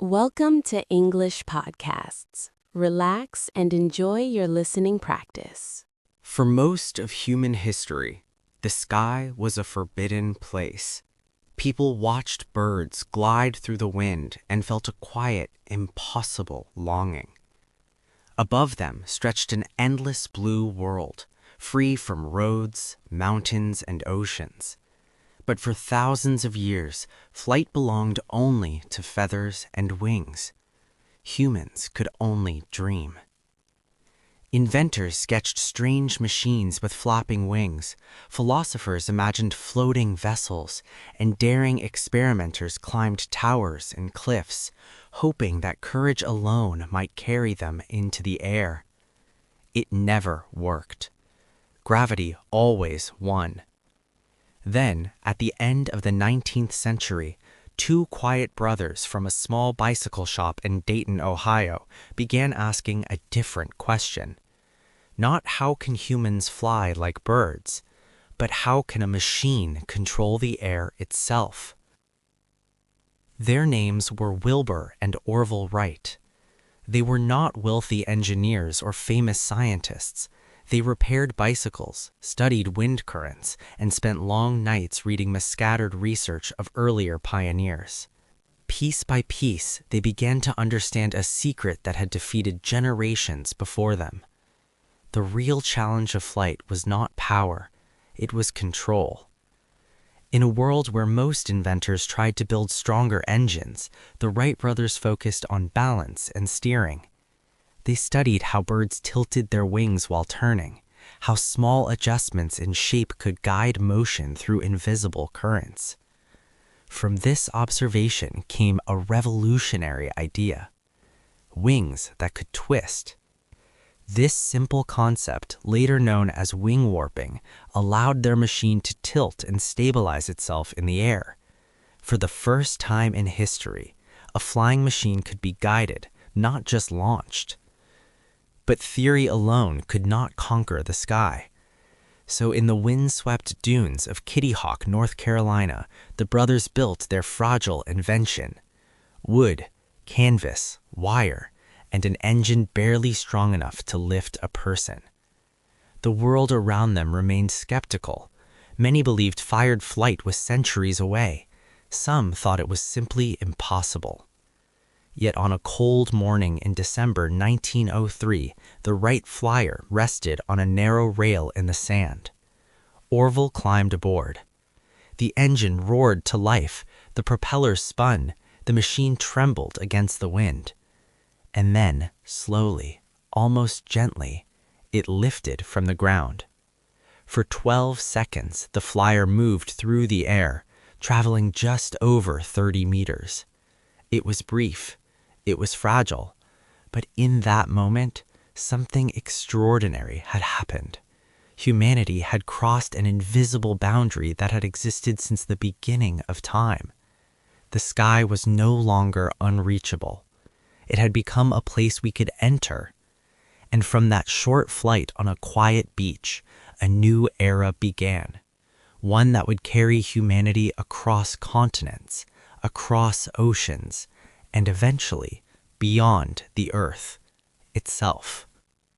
Welcome to English Podcasts. Relax and enjoy your listening practice. For most of human history, the sky was a forbidden place. People watched birds glide through the wind and felt a quiet, impossible longing. Above them stretched an endless blue world, free from roads, mountains, and oceans. But for thousands of years, flight belonged only to feathers and wings. Humans could only dream. Inventors sketched strange machines with flapping wings. Philosophers imagined floating vessels, and daring experimenters climbed towers and cliffs, hoping that courage alone might carry them into the air. It never worked. Gravity always won. Then, at the end of the 19th century, two quiet brothers from a small bicycle shop in Dayton, Ohio, began asking a different question. Not how can humans fly like birds, but how can a machine control the air itself? Their names were Wilbur and Orville Wright. They were not wealthy engineers or famous scientists. They repaired bicycles, studied wind currents, and spent long nights reading scattered research of earlier pioneers. Piece by piece, they began to understand a secret that had defeated generations before them. The real challenge of flight was not power, it was control. In a world where most inventors tried to build stronger engines, the Wright brothers focused on balance and steering. They studied how birds tilted their wings while turning, how small adjustments in shape could guide motion through invisible currents. From this observation came a revolutionary idea: wings that could twist. This simple concept, later known as wing warping, allowed their machine to tilt and stabilize itself in the air. For the first time in history, a flying machine could be guided, not just launched. But theory alone could not conquer the sky. So in the windswept dunes of Kitty Hawk, North Carolina, the brothers built their fragile invention: wood, canvas, wire, and an engine barely strong enough to lift a person. The world around them remained skeptical. Many believed fired flight was centuries away. Some thought it was simply impossible. Yet on a cold morning in December 1903, the Wright Flyer rested on a narrow rail in the sand. Orville climbed aboard. The engine roared to life, the propellers spun, the machine trembled against the wind. And then, slowly, almost gently, it lifted from the ground. For 12 seconds, the Flyer moved through the air, traveling just over 30 meters. It was brief. It was fragile, but in that moment, something extraordinary had happened. Humanity had crossed an invisible boundary that had existed since the beginning of time. The sky was no longer unreachable. It had become a place we could enter. And from that short flight on a quiet beach, a new era began. One that would carry humanity across continents, across oceans, and eventually beyond the Earth itself.